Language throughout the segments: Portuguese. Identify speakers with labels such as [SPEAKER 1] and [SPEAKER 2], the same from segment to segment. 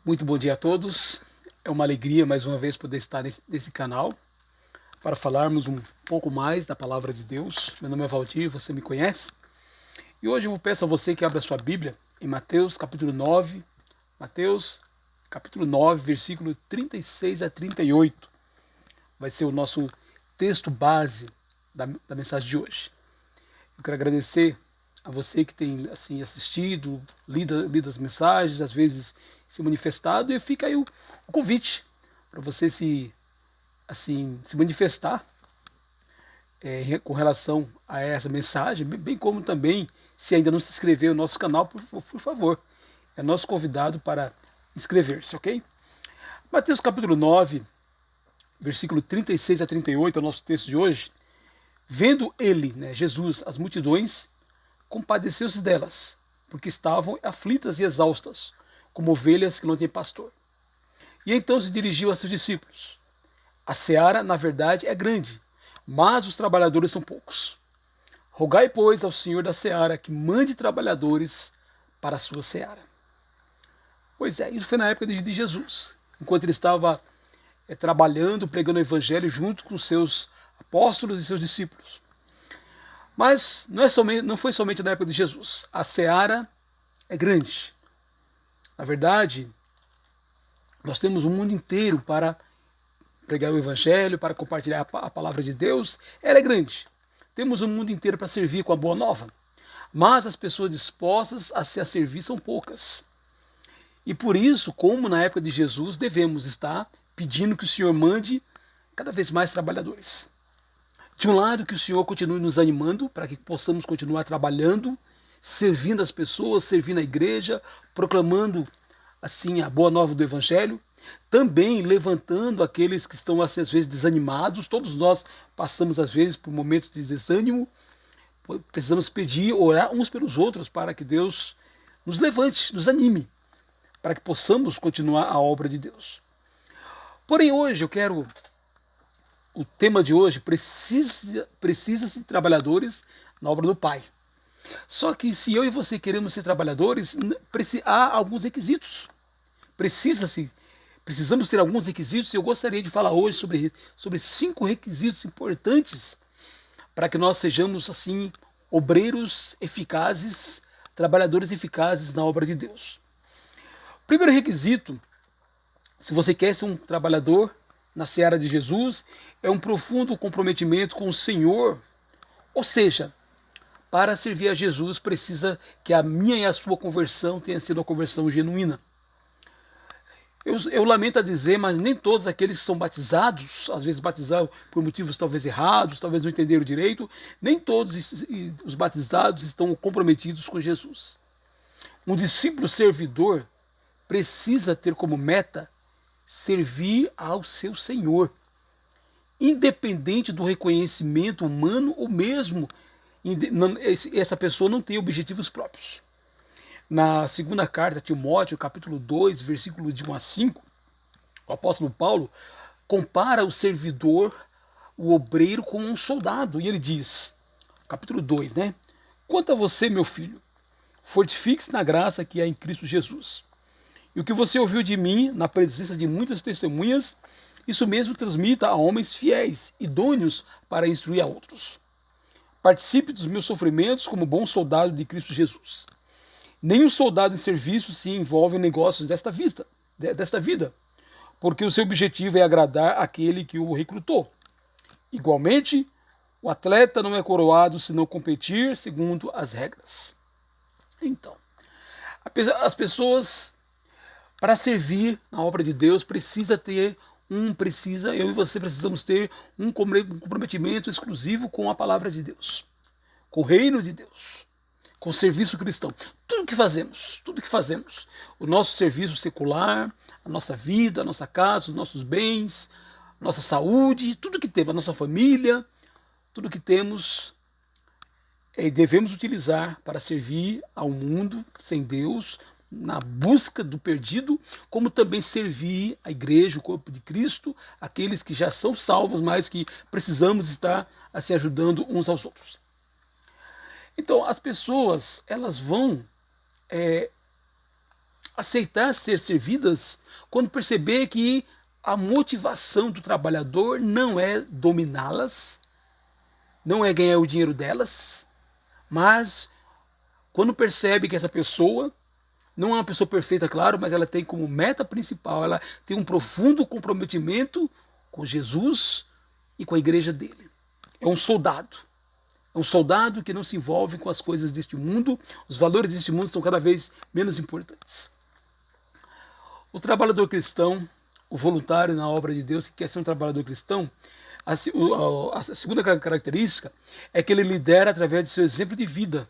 [SPEAKER 1] Muito bom dia a todos. É uma alegria mais uma vez poder estar nesse canal para falarmos um pouco mais da palavra de Deus. Meu nome é Valdir, você me conhece. E hoje eu peço a você que abra sua Bíblia em Mateus capítulo 9, Mateus capítulo 9, versículo 36 a 38. Vai ser o nosso texto base da mensagem de hoje. Eu quero agradecer a você que tem assim assistido, lido as mensagens, às vezes se manifestado, e fica aí o convite para você se manifestar com relação a essa mensagem, bem como também, se ainda não se inscreveu no nosso canal, por favor, é nosso convidado para inscrever-se, ok? Mateus capítulo 9, versículo 36 a 38, é o nosso texto de hoje. Vendo ele, Jesus, as multidões, compadeceu-se delas, porque estavam aflitas e exaustas, como ovelhas que não têm pastor. E então se dirigiu a seus discípulos. A seara, na verdade, é grande, mas os trabalhadores são poucos. Rogai, pois, ao Senhor da seara que mande trabalhadores para a sua seara. Pois é, isso foi na época de Jesus, enquanto ele estava trabalhando, pregando o evangelho junto com seus apóstolos e seus discípulos. Mas não foi somente na época de Jesus. A seara é grande. Na verdade, nós temos um mundo inteiro para pregar o evangelho, para compartilhar a palavra de Deus. Ela é grande. Temos um mundo inteiro para servir com a boa nova. Mas as pessoas dispostas a se servir são poucas. E por isso, como na época de Jesus, devemos estar pedindo que o Senhor mande cada vez mais trabalhadores. De um lado, que o Senhor continue nos animando para que possamos continuar trabalhando, servindo as pessoas, servindo a igreja, proclamando assim a boa nova do Evangelho, também levantando aqueles que estão assim, às vezes desanimados. Todos nós passamos às vezes por momentos de desânimo. Precisamos pedir, orar uns pelos outros para que Deus nos levante, nos anime, para que possamos continuar a obra de Deus. Porém, hoje o tema de hoje precisa-se de trabalhadores na obra do Pai. Só que se eu e você queremos ser trabalhadores, há alguns requisitos. Precisamos ter alguns requisitos, e eu gostaria de falar hoje sobre 5 requisitos importantes para que nós sejamos assim obreiros eficazes, trabalhadores eficazes na obra de Deus. Primeiro requisito, se você quer ser um trabalhador na seara de Jesus, é um profundo comprometimento com o Senhor. Ou seja, para servir a Jesus precisa que a minha e a sua conversão tenha sido uma conversão genuína. Eu lamento a dizer, mas nem todos aqueles que são batizados, às vezes batizados por motivos talvez errados, talvez não entenderam direito, nem todos os batizados estão comprometidos com Jesus. Um discípulo servidor precisa ter como meta servir ao seu Senhor, independente do reconhecimento humano ou mesmo essa pessoa não tem objetivos próprios. Na segunda carta a Timóteo, capítulo 2, versículo de 1 a 5, o apóstolo Paulo compara o servidor, o obreiro, com um soldado. E ele diz, capítulo 2, Quanto a você, meu filho, fortifique-se na graça que há em Cristo Jesus. E o que você ouviu de mim, na presença de muitas testemunhas, isso mesmo transmita a homens fiéis, idôneos para instruir a outros. Participe dos meus sofrimentos como bom soldado de Cristo Jesus. Nenhum soldado em serviço se envolve em negócios desta vida, porque o seu objetivo é agradar aquele que o recrutou. Igualmente, o atleta não é coroado se não competir segundo as regras. Então, as pessoas, para servir na obra de Deus, eu e você precisamos ter um comprometimento exclusivo com a palavra de Deus, com o reino de Deus, com o serviço cristão. Tudo que fazemos, o nosso serviço secular, a nossa vida, a nossa casa, os nossos bens, nossa saúde, tudo que temos, a nossa família, tudo que temos, devemos utilizar para servir ao mundo sem Deus, na busca do perdido, como também servir a igreja, o corpo de Cristo, aqueles que já são salvos, mas que precisamos estar se ajudando uns aos outros. Então, as pessoas, elas vão aceitar ser servidas quando perceber que a motivação do trabalhador não é dominá-las, não é ganhar o dinheiro delas, mas quando percebe que essa pessoa não é uma pessoa perfeita, claro, mas ela tem como meta principal, ela tem um profundo comprometimento com Jesus e com a igreja dele. É um soldado. É um soldado que não se envolve com as coisas deste mundo, os valores deste mundo são cada vez menos importantes. O trabalhador cristão, o voluntário na obra de Deus, que quer ser um trabalhador cristão, a segunda característica é que ele lidera através de seu exemplo de vida,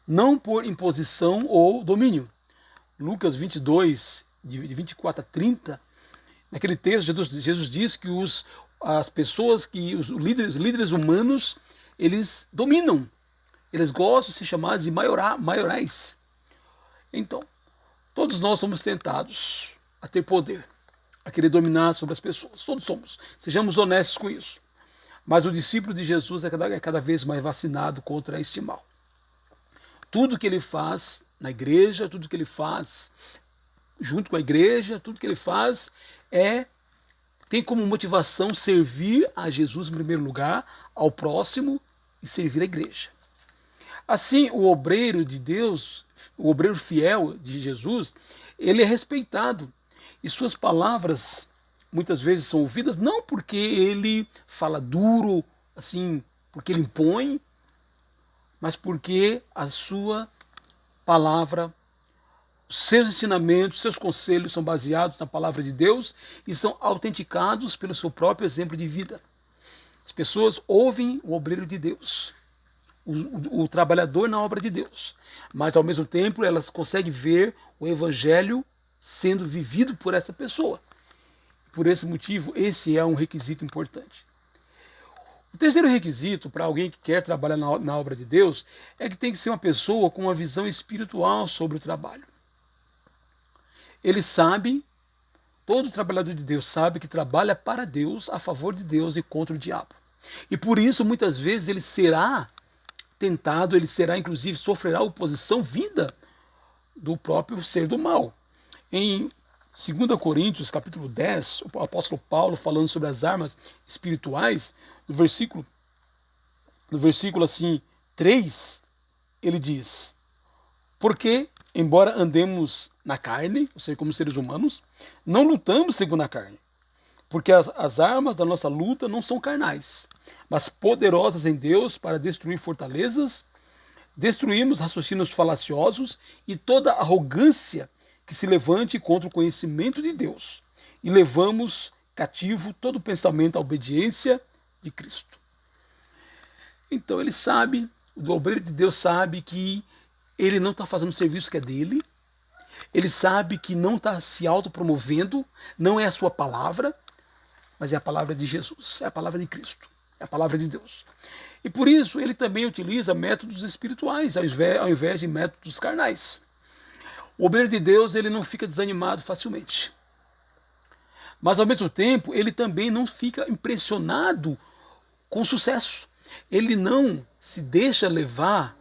[SPEAKER 1] não por imposição ou domínio. Lucas 22, de 24 a 30, naquele texto, Jesus diz que as pessoas, que os líderes humanos, eles dominam, eles gostam de ser chamados de maiorais. Então, todos nós somos tentados a ter poder, a querer dominar sobre as pessoas. Todos somos. Sejamos honestos com isso. Mas o discípulo de Jesus é cada vez mais vacinado contra este mal. Tudo que ele faz na igreja, tudo que ele faz junto com a igreja, tudo que ele faz tem como motivação servir a Jesus em primeiro lugar, ao próximo e servir a igreja. Assim, o obreiro de Deus, o obreiro fiel de Jesus, ele é respeitado e suas palavras muitas vezes são ouvidas não porque ele fala duro, assim, porque ele impõe, mas porque a sua palavra, os seus ensinamentos, seus conselhos são baseados na palavra de Deus e são autenticados pelo seu próprio exemplo de vida. As pessoas ouvem o obreiro de Deus, o trabalhador na obra de Deus, mas ao mesmo tempo elas conseguem ver o evangelho sendo vivido por essa pessoa. Por esse motivo, esse é um requisito importante. O terceiro requisito para alguém que quer trabalhar na obra de Deus é que tem que ser uma pessoa com uma visão espiritual sobre o trabalho. Ele sabe, todo trabalhador de Deus sabe que trabalha para Deus, a favor de Deus e contra o diabo. E por isso, muitas vezes, ele será tentado, ele será, inclusive, sofrerá oposição vinda do próprio ser do mal. Em 2 Coríntios, capítulo 10, o apóstolo Paulo, falando sobre as armas espirituais, no versículo assim, 3, ele diz: porque, embora andemos na carne, ou seja, como seres humanos, não lutamos segundo a carne. Porque as armas da nossa luta não são carnais, mas poderosas em Deus para destruir fortalezas, destruímos raciocínios falaciosos e toda arrogância que se levante contra o conhecimento de Deus, e levamos cativo todo pensamento à obediência de Cristo. Então ele sabe, o obreiro de Deus sabe que ele não está fazendo o serviço que é dele, ele sabe que não está se autopromovendo, não é a sua palavra, mas é a palavra de Jesus, é a palavra de Cristo, é a palavra de Deus. E por isso ele também utiliza métodos espirituais, ao invés de métodos carnais. O obreiro de Deus, ele não fica desanimado facilmente. Mas ao mesmo tempo, ele também não fica impressionado com o sucesso. Ele não se deixa levar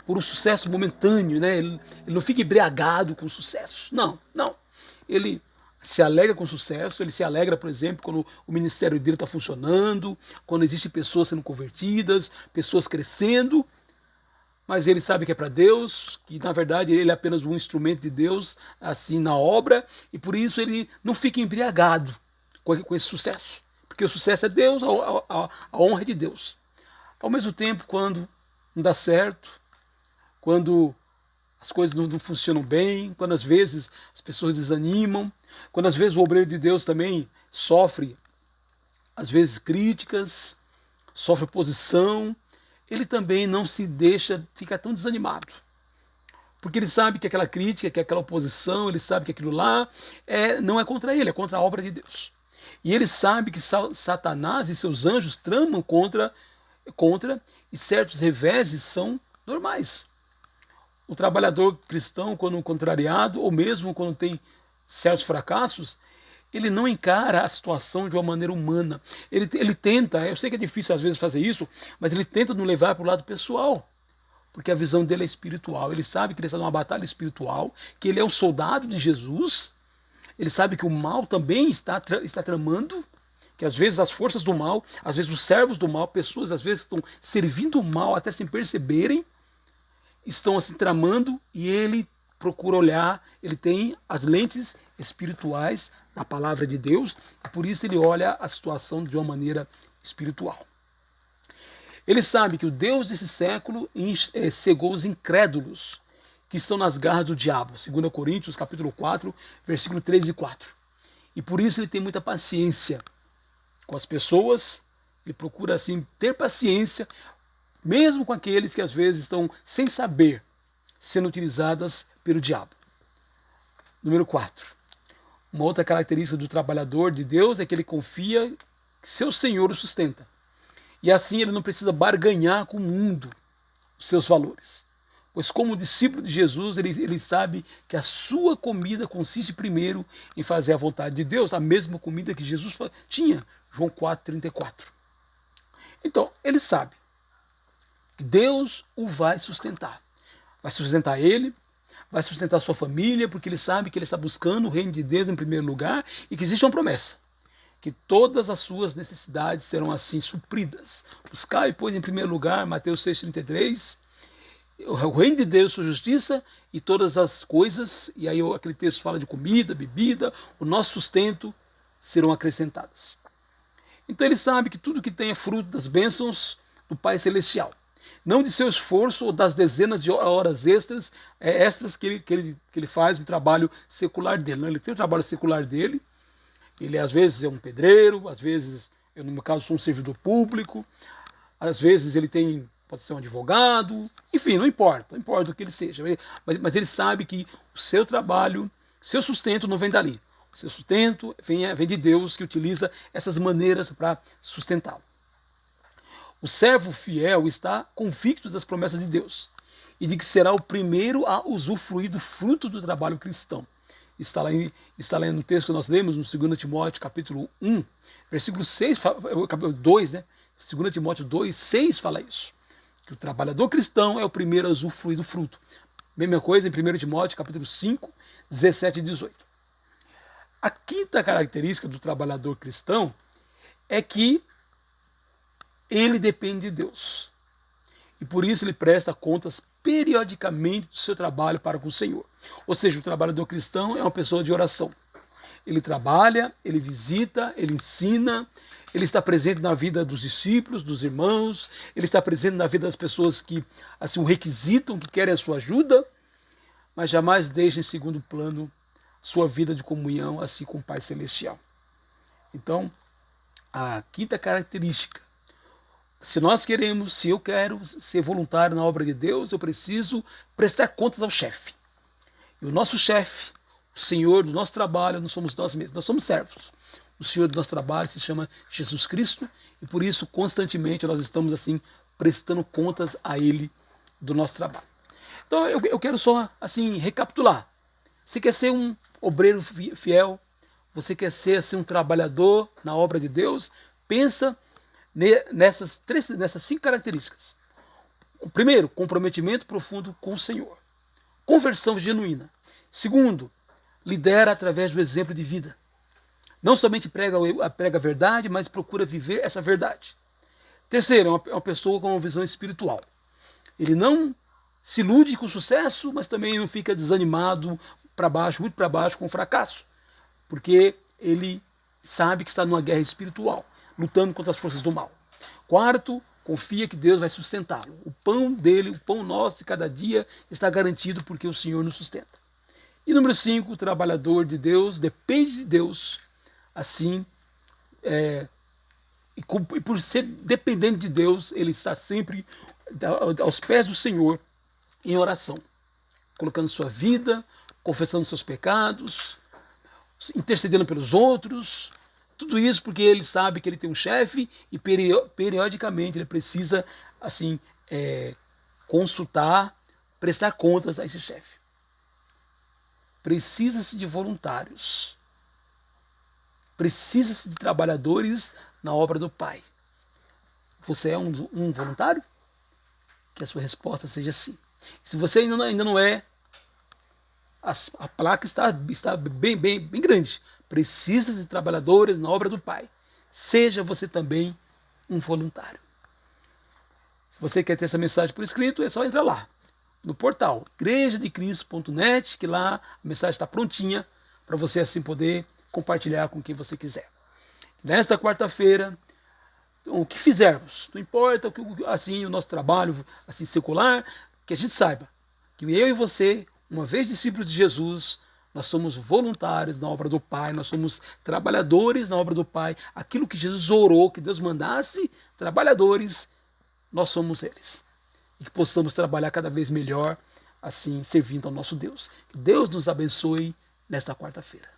[SPEAKER 1] por um sucesso momentâneo, né? Ele não fica embriagado com o sucesso. Não. Ele se alegra com o sucesso, ele se alegra, por exemplo, quando o ministério dele está funcionando, quando existem pessoas sendo convertidas, pessoas crescendo, mas ele sabe que é para Deus, que na verdade ele é apenas um instrumento de Deus, assim, na obra, e por isso ele não fica embriagado com esse sucesso, porque o sucesso é Deus, a honra é de Deus. Ao mesmo tempo, quando não dá certo, quando as coisas não funcionam bem, quando às vezes as pessoas desanimam, quando às vezes o obreiro de Deus também sofre, às vezes, críticas, sofre oposição, ele também não se deixa ficar tão desanimado. Porque ele sabe que aquela crítica, que aquela oposição, ele sabe que aquilo lá não é contra ele, é contra a obra de Deus. E ele sabe que Satanás e seus anjos tramam contra e certos reveses são normais. O trabalhador cristão, quando contrariado, ou mesmo quando tem certos fracassos, ele não encara a situação de uma maneira humana. Ele tenta, eu sei que é difícil às vezes fazer isso, mas ele tenta não levar para o lado pessoal. porque a visão dele é espiritual. Ele sabe que ele está numa batalha espiritual, que ele é um soldado de Jesus. Ele sabe que o mal também está tramando, que às vezes as forças do mal, às vezes os servos do mal, pessoas às vezes estão servindo o mal até sem perceberem, estão assim tramando, e ele procura olhar, ele tem as lentes espirituais da palavra de Deus, e por isso ele olha a situação de uma maneira espiritual. Ele sabe que o Deus desse século cegou os incrédulos que estão nas garras do diabo. 2 Coríntios capítulo 4, versículo 3 e 4. E por isso ele tem muita paciência com as pessoas. Ele procura assim ter paciência, mesmo com aqueles que às vezes estão sem saber, sendo utilizadas pelo diabo. Número 4. Uma outra característica do trabalhador de Deus é que ele confia que seu Senhor o sustenta. E assim ele não precisa barganhar com o mundo os seus valores. Pois como discípulo de Jesus, ele sabe que a sua comida consiste primeiro em fazer a vontade de Deus, a mesma comida que Jesus tinha, João 4,34. Então, ele sabe que Deus o vai sustentar. Vai sustentar ele, vai sustentar sua família, porque ele sabe que ele está buscando o reino de Deus em primeiro lugar e que existe uma promessa, que todas as suas necessidades serão assim supridas. Buscai, pois, em primeiro lugar, Mateus 6,33, o reino de Deus, sua justiça e todas as coisas, e aí aquele texto fala de comida, bebida, o nosso sustento serão acrescentadas. Então ele sabe que tudo que tem é fruto das bênçãos do Pai Celestial, não de seu esforço ou das dezenas de horas extras que ele faz no trabalho secular dele. Não? Ele tem o trabalho secular dele, ele às vezes é um pedreiro, às vezes, eu no meu caso sou um servidor público, às vezes ele pode ser um advogado, enfim, não importa o que ele seja, mas ele sabe que o seu trabalho, seu sustento não vem dali. O seu sustento vem de Deus, que utiliza essas maneiras para sustentá-lo. O servo fiel está convicto das promessas de Deus e de que será o primeiro a usufruir do fruto do trabalho cristão. Está lá no texto que nós lemos, no 2 Timóteo capítulo 1, versículo 6, capítulo 2, né? 2 Timóteo 2, 6 fala isso, que o trabalhador cristão é o primeiro a usufruir do fruto. Mesma coisa em 1 Timóteo capítulo 5, 17 e 18. A quinta característica do trabalhador cristão é que ele depende de Deus. E por isso ele presta contas periodicamente do seu trabalho para com o Senhor. Ou seja, o trabalhador cristão é uma pessoa de oração. Ele trabalha, ele visita, ele ensina, ele está presente na vida dos discípulos, dos irmãos, ele está presente na vida das pessoas que assim o requisitam, que querem a sua ajuda, mas jamais deixa em segundo plano sua vida de comunhão assim com o Pai Celestial. Então, a quinta característica: se eu quero ser voluntário na obra de Deus, eu preciso prestar contas ao chefe. E o nosso chefe, o Senhor do nosso trabalho, não somos nós mesmos, nós somos servos. O Senhor do nosso trabalho se chama Jesus Cristo, e por isso constantemente nós estamos assim prestando contas a Ele do nosso trabalho. Então eu quero só assim recapitular. Você quer ser um obreiro fiel? Você quer ser assim, um trabalhador na obra de Deus? Pensa nessas 5 características. Primeiro, comprometimento profundo com o Senhor. Conversão genuína. Segundo, lidera através do exemplo de vida. Não somente prega a verdade, mas procura viver essa verdade. Terceiro, é uma pessoa com uma visão espiritual. Ele não se ilude com o sucesso, mas também não fica desanimado para baixo, muito para baixo com o fracasso, porque ele sabe que está numa guerra espiritual, lutando contra as forças do mal. Quarto, confia que Deus vai sustentá-lo. O pão dele, o pão nosso de cada dia está garantido porque o Senhor nos sustenta. E número 5, o trabalhador de Deus depende de Deus, assim, e por ser dependente de Deus, ele está sempre aos pés do Senhor em oração, colocando sua vida, confessando seus pecados, intercedendo pelos outros, tudo isso porque ele sabe que ele tem um chefe e periodicamente ele precisa assim consultar, prestar contas a esse chefe. Precisa-se de voluntários, precisa-se de trabalhadores na obra do Pai. Você é um voluntário? que a sua resposta seja sim. Se você ainda não é, a placa está bem grande. Precisa de trabalhadores na obra do Pai. Seja você também um voluntário. Se você quer ter essa mensagem por escrito, é só entrar lá no portal igrejadecristo.net, que lá a mensagem está prontinha para você assim poder compartilhar com quem você quiser. Nesta quarta-feira, o que fizermos, não importa assim o nosso trabalho assim secular, que a gente saiba que eu e você, uma vez discípulos de Jesus, nós somos voluntários na obra do Pai, nós somos trabalhadores na obra do Pai. Aquilo que Jesus orou, que Deus mandasse trabalhadores, nós somos eles. E que possamos trabalhar cada vez melhor, assim, servindo ao nosso Deus. Que Deus nos abençoe nesta quarta-feira.